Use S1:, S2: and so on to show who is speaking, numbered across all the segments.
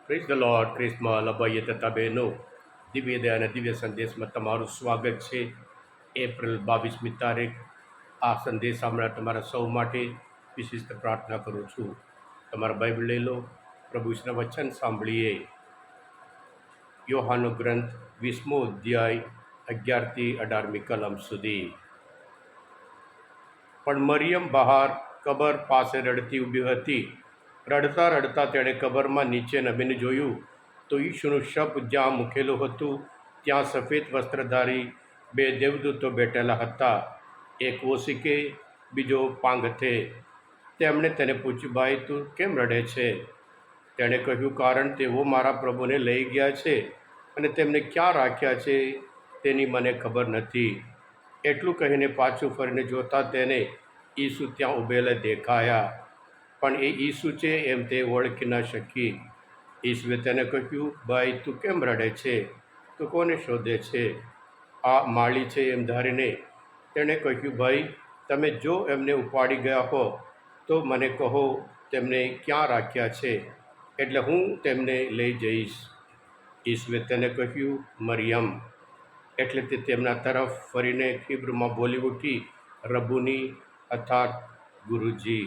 S1: Praise the lord. ક્રિસ્મા લભાઈએ તથા બહેનો, દિવ્ય દયા અને દિવ્ય સંદેશમાં તમારું સ્વાગત છે. એપ્રિલ 22મી તારીખ. આ સંદેશ સાંભળવા તમારા સૌ માટે વિશિષ્ટ પ્રાર્થના કરું છું. તમારા બાઇબલ લઈ લો, પ્રભુ ઈશ્વરના વચન સાંભળીએ. યોહાનનો ગ્રંથ 20મો અધ્યાય 11થી 18મી કલમ સુધી. પણ મરિયમ બહાર કબર પાસે રડતી ઊભી હતી. રડતા રડતા તેણે કબરમાં નીચે નમીને જોયું તો ઈસુનું શબ જ્યાં મૂકેલું હતું ત્યાં સફેદ વસ્ત્રધારી બે દેવદૂતો બેઠેલા હતા, એક ઓશિકે, બીજો પાંગથે. તેમણે તેને પૂછ્યું, ભાઈ, તું કેમ રડે છે? તેણે કહ્યું, કારણ તેઓ મારા પ્રભુને લઈ ગયા છે અને તેમને ક્યાં રાખ્યા છે તેની મને ખબર નથી. એટલું કહીને પાછું ફરીને જોતા તેને ઈસુ ત્યાં ઊભેલા દેખાયા, પણ એ ઈસુ છે એમ તે ઓળખી ન શકી. ઈસુએ તેને કહ્યું, ભાઈ, તું કેમ રડે છે? તું કોને શોધે છે? આ માળી છે એમ ધારીને તેણે કહ્યું, ભાઈ, તમે જો એમને ઉપાડી ગયા હો તો મને કહો તેમને ક્યાં રાખ્યા છે, એટલે હું તેમને લઈ જઈશ. ઈસુએ તેને કહ્યું, મરિયમ. એટલે તે તેમના તરફ ફરીને હિબ્રુમાં બોલી ઉઠી, રબુની, અર્થાત ગુરુજી.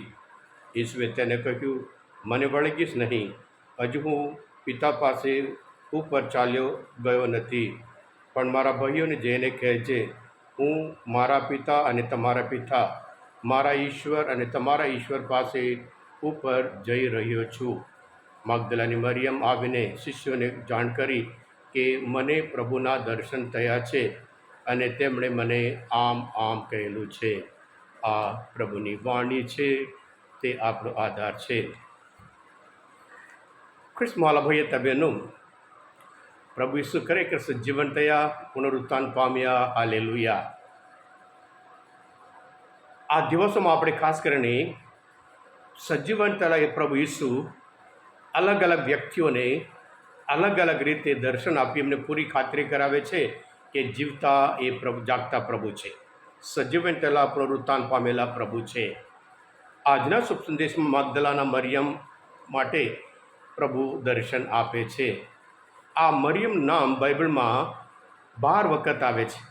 S1: ઈસુએ તેને કહ્યું, મને વળગીશ નહીં, હજુ હું પિતા પાસે ઉપર ચાલ્યો ગયો નથી, પણ મારા ભાઈઓને જઈને કહેજે, હું મારા પિતા અને તમારા પિતા, મારા ઈશ્વર અને તમારા ઈશ્વર પાસે ઉપર જઈ રહ્યો છું. મગદલાની મરિયમ આવીને શિષ્યોને જાણ કરી કે મને પ્રભુના દર્શન થયા છે અને તેમણે મને આમ આમ કહેલું છે. આ પ્રભુની વાણી છે, તે આપણો આધાર છે. ખ્રિસ્તમાલા ભાઈએ તબેનું, પ્રભુ ઈસુ ખરેખર સજીવન થયા, પુનરુત્થાન પામ્યા. હાલેલુયા. આ દિવસોમાં આપણે ખાસ કરીને સજીવન થયેલા એ પ્રભુ ઈસુ અલગ અલગ વ્યક્તિઓને અલગ અલગ રીતે દર્શન આપી એમને પૂરી ખાતરી કરાવે છે કે જીવતા એ પ્રભુ, જાગતા પ્રભુ છે, સજીવન થયેલા પુનરુત્થાન પામેલા પ્રભુ છે. આજના શુભ સંદેશમાં મગદલાના મરિયમ માટે પ્રભુ દર્શન આપે છે. આ મરિયમ નામ બાઇબલમાં 12 વખત આવે છે.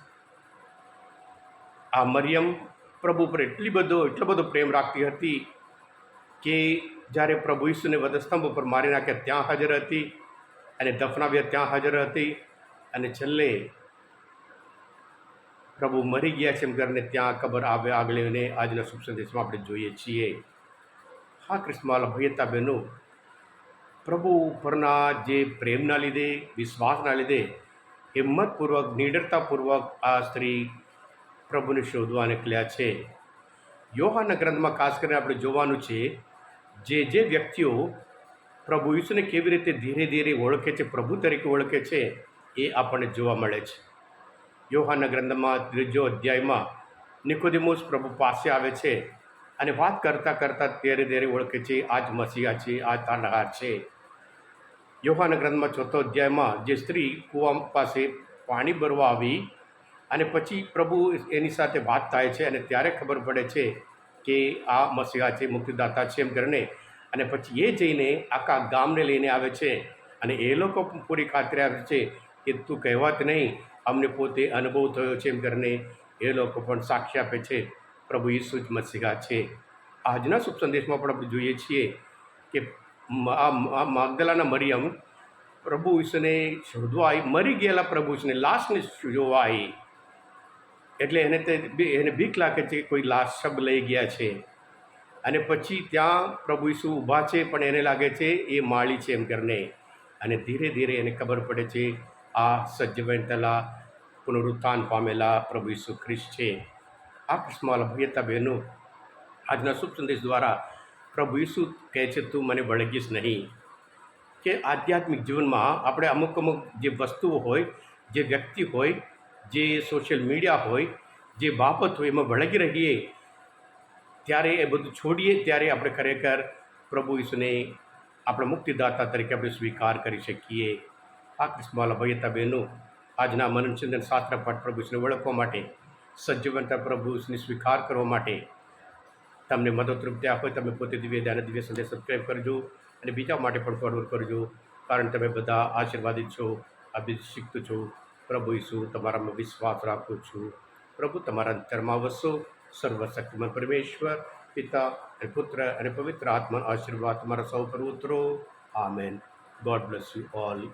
S1: આ મરિયમ પ્રભુ પર એટલો બધો પ્રેમ રાખતી હતી કે જ્યારે પ્રભુ ઈસુને વધસ્તંભ ઉપર મારી નાખ્યા ત્યાં હાજર હતી, અને દફનાવ્યા ત્યાં હાજર હતી, અને છેલ્લે પ્રભુ મરી ગયા છે એમ કરીને ત્યાં કબર આગળને આજના શુભ સંદેશમાં આપણે જોઈએ છીએ. હા ક્રિસ્માલા ભયતા બહેનો, પ્રભુ ઉપરના જે પ્રેમના લીધે, વિશ્વાસના લીધે હિંમતપૂર્વક, નિડરતાપૂર્વક આ સ્ત્રી પ્રભુને શોધવા નીકળ્યા છે. યોહાનના ગ્રંથમાં ખાસ કરીને આપણે જોવાનું છે જે વ્યક્તિઓ પ્રભુ ઈસુને કેવી રીતે ધીરે ધીરે ઓળખે છે, પ્રભુ તરીકે ઓળખે છે, એ આપણને જોવા મળે છે. યોહાનના ગ્રંથમાં 3 અધ્યાયમાં નિકોદેમોસ પ્રભુ પાસે આવે છે અને વાત કરતાં કરતાં ધીરે ધીરે ઓળખે છે, આ જ મસીહા છે, આ તારણહાર છે. યોહાનના ગ્રંથમાં 4 અધ્યાયમાં જે સ્ત્રી કૂવા પાસે પાણી ભરવા આવી અને પછી પ્રભુ એની સાથે વાત થાય છે અને ત્યારે ખબર પડે છે કે આ મસીહા છે, મુક્તિદાતા છે એમ કરીને, અને પછી એ જઈને આખા ગામને લઈને આવે છે અને એ લોકો પણ પૂરી ખાતરી આપે છે કે તું કહેવાત નહીં, અમને પોતે અનુભવ થયો છે એમ કરીને એ લોકો પણ સાક્ષી આપે છે પ્રભુ ઈસુ જ મસીહા છે. આજના શુભ સંદેશમાં પણ આપણે જોઈએ છીએ કે આ મગદલાના મરિયમ પ્રભુ ઈસુને શોધવા આવી, મરી ગયેલા પ્રભુ ઈસુને લાશને જોવા આવી. એટલે એને બીક લાગે છે કે કોઈ લાશ શબ લઈ ગયા છે, અને પછી ત્યાં પ્રભુ ઈસુ ઊભા છે પણ એને લાગે છે એ માળી છે એમ કરીને, અને ધીરે ધીરે એને ખબર પડે છે આ સજીવન થયેલા પુનરુત્થાન પામેલા પ્રભુ ઈસુ ખ્રિસ્ત છે. આ ક્રિસ્માલા ભયતા બહેનો, આજના શુભ સંદેશ દ્વારા પ્રભુ ઈસુ કહે છે, તું મને વળગીશ નહીં. કે આધ્યાત્મિક જીવનમાં આપણે અમુક જે વસ્તુઓ હોય, જે વ્યક્તિ હોય, જે સોશિયલ મીડિયા હોય, જે બાબત હોય, એમાં વળગી રહીએ ત્યારે એ બધું છોડીએ ત્યારે આપણે ખરેખર પ્રભુ ઈસુને આપણા મુક્તિદાતા તરીકે આપણે સ્વીકાર કરી શકીએ. આ ક્રિસ્માલા ભયતા બહેનો, આજના મનનચિંતન શાસ્ત્ર પાઠ પ્રભુ ઈસુને ઓળખવા માટે, સજીવનતા પ્રભુ ઈસુને સ્વીકાર કરવા માટે તમને મદદરૂપ થયા હોય તમે પોતે દિવ્ય સંદેશ સબસ્ક્રાઈબ કરજો અને બીજા માટે પણ ફોરવર્ડ કરજો. કારણ તમે બધા આશીર્વાદિત છો, અભિષિક્ત છો. પ્રભુ ઈસુ, તમારામાં વિશ્વાસ રાખું છું. પ્રભુ તમારા અંતરમાં વસો. સર્વશક્તિમાન પરમેશ્વર, પિતા અને પુત્ર અને પવિત્ર આત્માનો આશીર્વાદ તમારા સૌ પર ઉતરો. Amen. God bless you all.